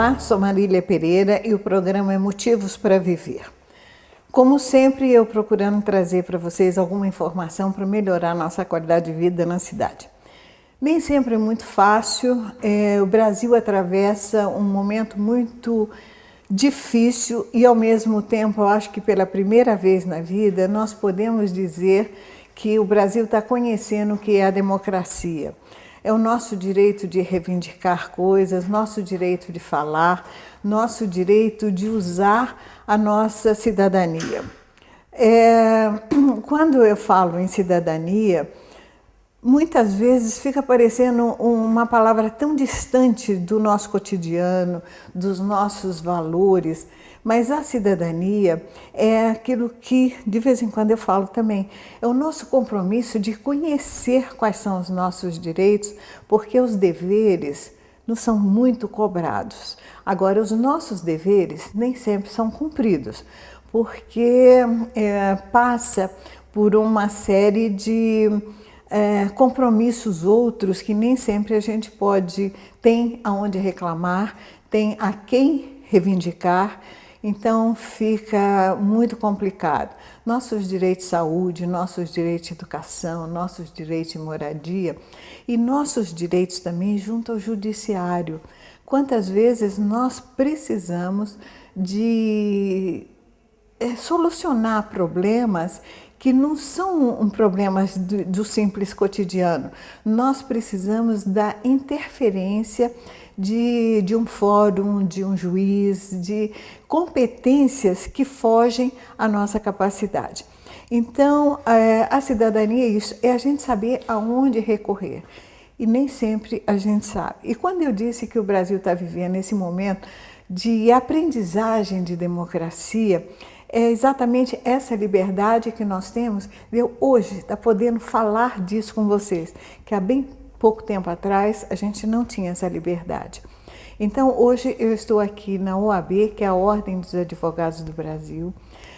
Olá, sou Marília Pereira e o programa é Motivos para Viver. Como sempre, eu procurando trazer para vocês alguma informação para melhorar a nossa qualidade de vida na cidade. Nem sempre é muito fácil, o Brasil atravessa um momento muito difícil e, ao mesmo tempo, eu acho que pela primeira vez na vida, nós podemos dizer que o Brasil está conhecendo o que é a democracia. É o nosso direito de reivindicar coisas, nosso direito de falar, nosso direito de usar a nossa cidadania. Quando eu falo em cidadania, muitas vezes fica parecendo uma palavra tão distante do nosso cotidiano, dos nossos valores, mas a cidadania é aquilo que, de vez em quando eu falo também, é o nosso compromisso de conhecer quais são os nossos direitos, porque os deveres nos são muito cobrados. Agora, os nossos deveres nem sempre são cumpridos, porque passa por uma série de compromissos outros que nem sempre a gente tem aonde reclamar, tem a quem reivindicar, então fica muito complicado. Nossos direitos de saúde, nossos direitos de educação, nossos direitos de moradia e nossos direitos também junto ao judiciário. Quantas vezes nós precisamos de solucionar problemas que não são problemas do simples cotidiano. Nós precisamos da interferência de um fórum, de um juiz, de competências que fogem à nossa capacidade. Então, a cidadania é isso, é a gente saber aonde recorrer. E nem sempre a gente sabe. E quando eu disse que o Brasil está vivendo esse momento de aprendizagem de democracia, é exatamente essa liberdade que nós temos de eu hoje estar podendo falar disso com vocês, que há bem pouco tempo atrás a gente não tinha essa liberdade. Então hoje eu estou aqui na OAB, que é a Ordem dos Advogados do Brasil,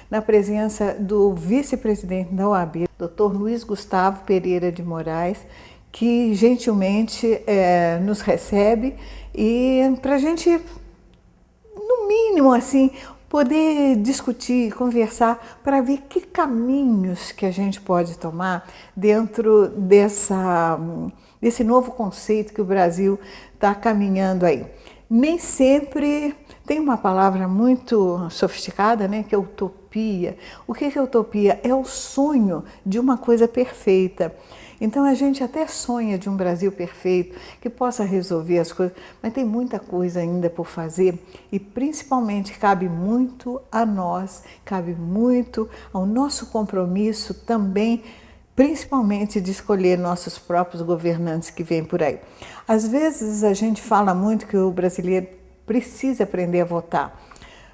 na presença do vice-presidente da OAB, Dr. Luiz Gustavo Pereira de Moraes, que gentilmente nos recebe e para a gente, no mínimo assim, poder discutir, conversar, para ver que caminhos que a gente pode tomar dentro desse novo conceito que o Brasil está caminhando aí. Nem sempre tem uma palavra muito sofisticada, né, que é utopia. O que é utopia? É o sonho de uma coisa perfeita. Então a gente até sonha de um Brasil perfeito, que possa resolver as coisas, mas tem muita coisa ainda por fazer e principalmente cabe muito a nós, cabe muito ao nosso compromisso também, principalmente de escolher nossos próprios governantes que vêm por aí. Às vezes a gente fala muito que o brasileiro precisa aprender a votar,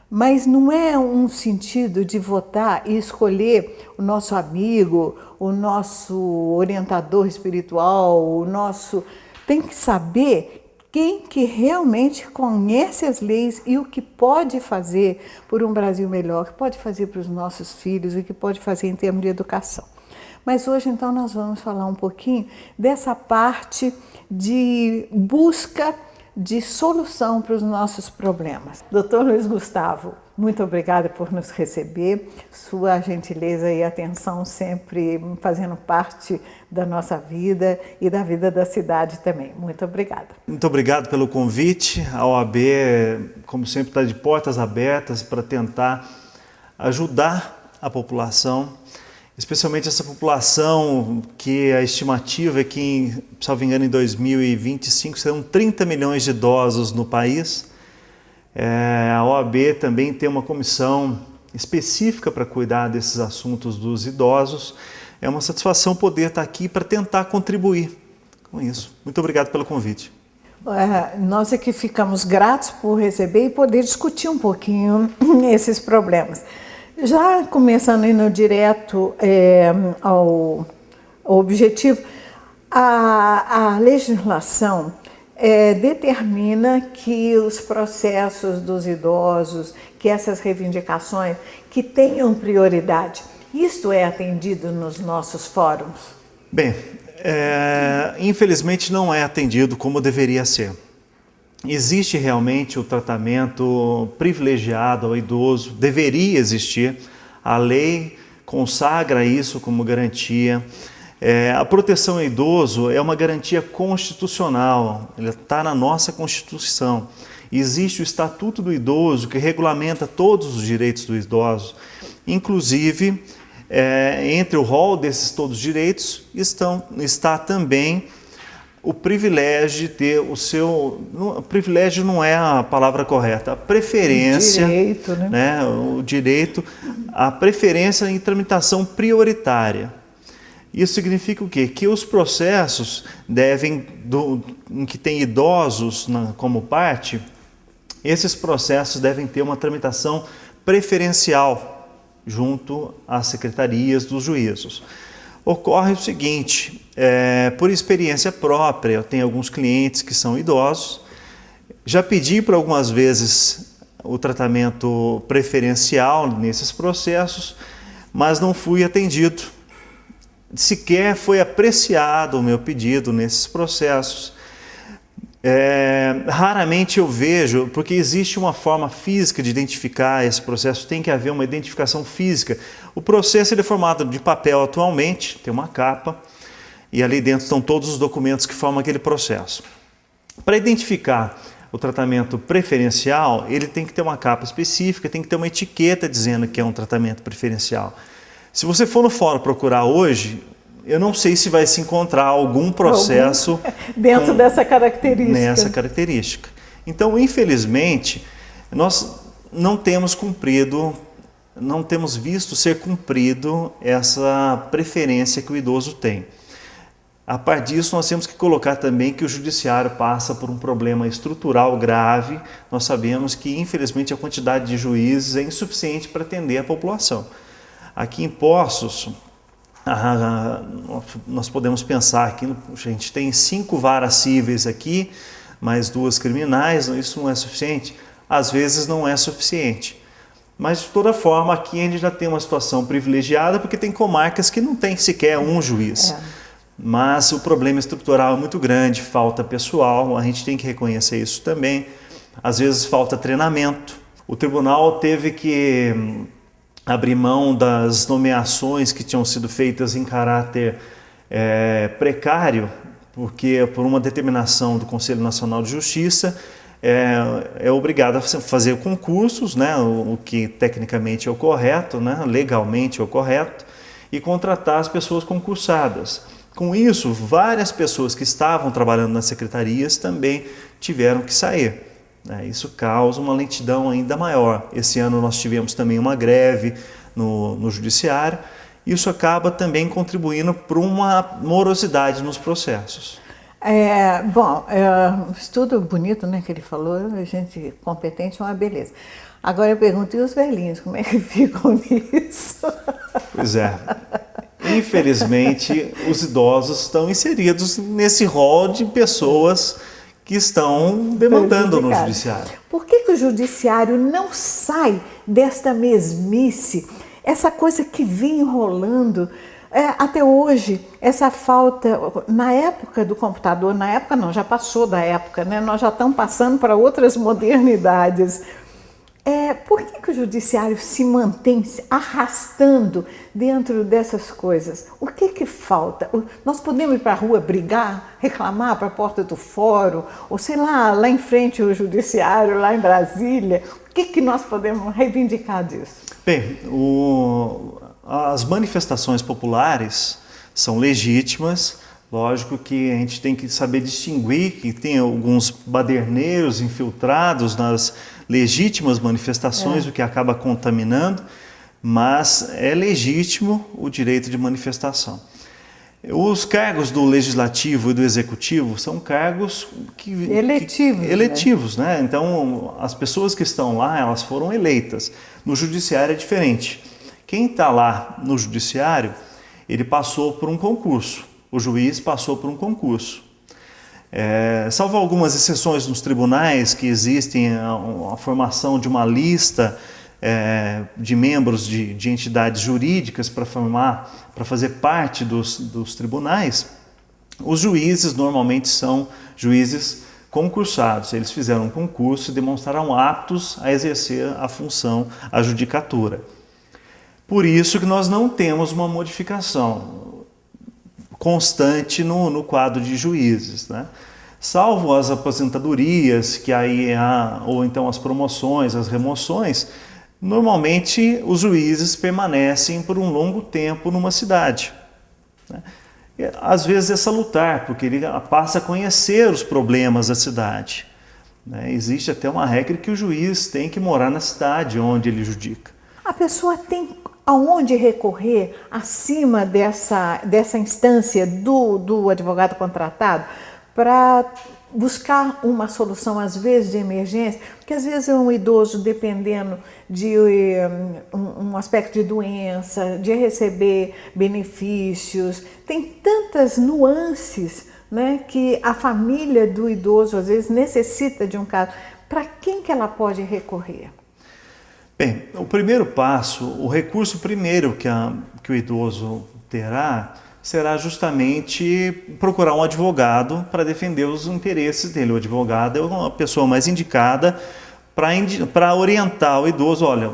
mas não é um sentido de votar e escolher o nosso amigo, o nosso orientador espiritual, Tem que saber quem que realmente conhece as leis e o que pode fazer por um Brasil melhor, o que pode fazer para os nossos filhos, o que pode fazer em termos de educação. Mas hoje, então, nós vamos falar um pouquinho dessa parte de busca de solução para os nossos problemas. Dr. Luiz Gustavo, muito obrigada por nos receber, sua gentileza e atenção sempre fazendo parte da nossa vida e da vida da cidade também. Muito obrigada. Muito obrigado pelo convite. A OAB, como sempre, está de portas abertas para tentar ajudar a população, especialmente essa população que a estimativa é que, salvo engano, em 2025 serão 30 milhões de idosos no país. A OAB também tem uma comissão específica para cuidar desses assuntos dos idosos. É uma satisfação poder estar aqui para tentar contribuir com isso. Muito obrigado pelo convite. Nós é que ficamos gratos por receber e poder discutir um pouquinho esses problemas. Já começando indo direto ao objetivo, a legislação determina que os processos dos idosos, que essas reivindicações, que tenham prioridade. Isto é atendido nos nossos fóruns? Bem, infelizmente não é atendido como deveria ser. existe realmente o tratamento privilegiado ao idoso, deveria existir, a lei consagra isso como garantia. A proteção ao idoso é uma garantia constitucional, ela está na nossa Constituição. Existe o Estatuto do Idoso que regulamenta todos os direitos do idoso, inclusive entre o rol desses todos os direitos está também o privilégio de ter o seu... Privilégio não é a palavra correta, a preferência... O direito, né? O direito, a preferência em tramitação prioritária. Isso significa o quê? Que os processos em que tem idosos como parte, esses processos devem ter uma tramitação preferencial junto às secretarias dos juízos. Ocorre o seguinte, por experiência própria, eu tenho alguns clientes que são idosos, já pedi por algumas vezes o tratamento preferencial nesses processos, mas não fui atendido. Sequer foi apreciado o meu pedido nesses processos. Raramente eu vejo, porque existe uma forma física de identificar esse processo, tem que haver uma identificação física. O processo é formado de papel atualmente, tem uma capa, e ali dentro estão todos os documentos que formam aquele processo. Para identificar o tratamento preferencial, ele tem que ter uma capa específica, tem que ter uma etiqueta dizendo que é um tratamento preferencial. Se você for no fórum procurar hoje, eu não sei se vai se encontrar algum processo dentro dessa característica. Nessa característica. Então, infelizmente, nós não temos visto ser cumprido essa preferência que o idoso tem. A partir disso, nós temos que colocar também que o judiciário passa por um problema estrutural grave. Nós sabemos que, infelizmente, a quantidade de juízes é insuficiente para atender a população. Aqui em Poços, nós podemos pensar que a gente tem 5 varas cíveis aqui, mais 2 criminais, isso não é suficiente? Às vezes não é suficiente. Mas, de toda forma, aqui a gente já tem uma situação privilegiada, porque tem comarcas que não tem sequer um juiz. Mas o problema estrutural é muito grande, falta pessoal, a gente tem que reconhecer isso também. Às vezes falta treinamento. O tribunal teve que abrir mão das nomeações que tinham sido feitas em caráter precário, porque por uma determinação do Conselho Nacional de Justiça é obrigado a fazer concursos, né, o que tecnicamente é o correto, né, legalmente é o correto, e contratar as pessoas concursadas. Com isso, várias pessoas que estavam trabalhando nas secretarias também tiveram que sair. Isso causa uma lentidão ainda maior. Esse ano nós tivemos também uma greve no judiciário. Isso acaba também contribuindo para uma morosidade nos processos. Estudo bonito, né, que ele falou, a gente competente é uma beleza. Agora eu pergunto, e os velhinhos, como é que ficam nisso? Pois é. Infelizmente, os idosos estão inseridos nesse rol de pessoas que estão demandando no judiciário. Por que o judiciário não sai desta mesmice, essa coisa que vem enrolando até hoje, essa falta, na época do computador, na época não, já passou da época, né? Nós já estamos passando para outras modernidades. Por que o judiciário se mantém arrastando dentro dessas coisas? O que falta? Nós podemos ir para a rua brigar, reclamar para a porta do fórum, ou sei lá em frente o judiciário, lá em Brasília? O que nós podemos reivindicar disso? Bem, as manifestações populares são legítimas. Lógico que a gente tem que saber distinguir que tem alguns baderneiros infiltrados nas legítimas manifestações, o que acaba contaminando, mas é legítimo o direito de manifestação. Os cargos do Legislativo e do Executivo são cargos eletivos, né? Então, as pessoas que estão lá, elas foram eleitas. No Judiciário é diferente. Quem está lá no Judiciário, ele passou por um concurso. O juiz passou por um concurso. Salvo algumas exceções nos tribunais, que existem a formação de uma lista de membros de entidades jurídicas para fazer parte dos tribunais, os juízes normalmente são juízes concursados. Eles fizeram um concurso e demonstraram aptos a exercer a função, a judicatura. Por isso que nós não temos uma modificação constante no quadro de juízes, né? Salvo as aposentadorias, que aí ou então as promoções, as remoções, normalmente os juízes permanecem por um longo tempo numa cidade, né? E, às vezes é salutar, porque ele passa a conhecer os problemas da cidade, né? Existe até uma regra que o juiz tem que morar na cidade onde ele judica. A pessoa tem aonde recorrer acima dessa instância do advogado contratado para buscar uma solução, às vezes, de emergência, porque às vezes é um idoso dependendo de um aspecto de doença, de receber benefícios, tem tantas nuances, né, que a família do idoso às vezes necessita de um caso. Para quem que ela pode recorrer? Bem, o primeiro passo, o recurso primeiro que o idoso terá, será justamente procurar um advogado para defender os interesses dele. O advogado é uma pessoa mais indicada para orientar o idoso, olha,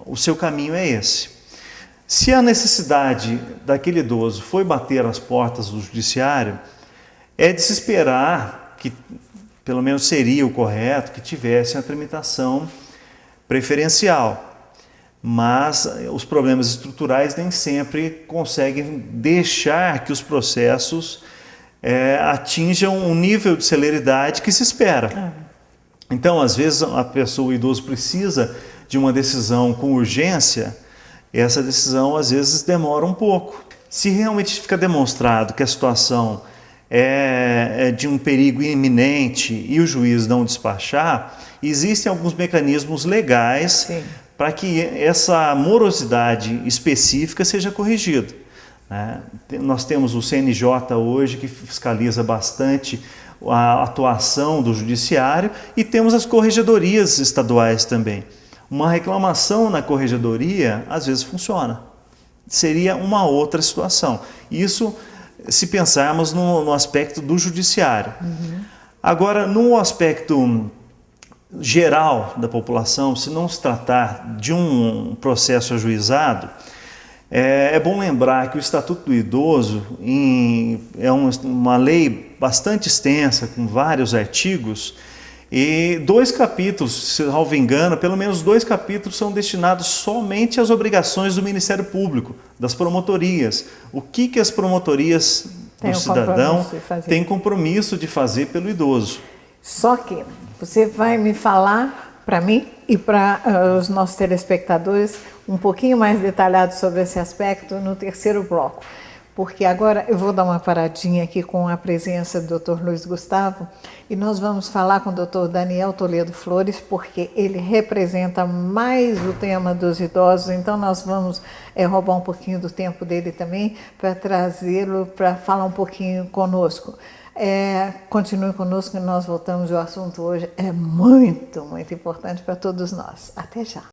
o seu caminho é esse. Se a necessidade daquele idoso foi bater às portas do judiciário, é de se esperar que, pelo menos seria o correto, que tivesse a tramitação preferencial. Mas os problemas estruturais nem sempre conseguem deixar que os processos atinjam um nível de celeridade que se espera. Então, às vezes, o idoso precisa de uma decisão com urgência, essa decisão às vezes demora um pouco. Se realmente fica demonstrado que a situação é de um perigo iminente e o juiz não despachar, existem alguns mecanismos legais, sim, para que essa morosidade específica seja corrigida, né? Nós temos o CNJ hoje, que fiscaliza bastante a atuação do judiciário, e temos as corregedorias estaduais também. Uma reclamação na corregedoria, às vezes, funciona. Seria uma outra situação. Isso se pensarmos no aspecto do judiciário. Agora, no aspecto geral da população, se não se tratar de um processo ajuizado, é bom lembrar que o Estatuto do Idoso é uma lei bastante extensa, com vários artigos, e 2 capítulos, se não me engano, pelo menos 2 capítulos são destinados somente às obrigações do Ministério Público, das promotorias. O que as promotorias do cidadão têm compromisso de fazer pelo idoso. Só que você vai me falar para mim e para os nossos telespectadores um pouquinho mais detalhado sobre esse aspecto no terceiro bloco, porque agora eu vou dar uma paradinha aqui com a presença do Dr. Luiz Gustavo e nós vamos falar com o Dr. Daniel Toledo Flores, porque ele representa mais o tema dos idosos, então nós vamos roubar um pouquinho do tempo dele também para trazê-lo para falar um pouquinho conosco. Continue conosco e nós voltamos. O assunto hoje é muito, muito importante para todos nós. Até já.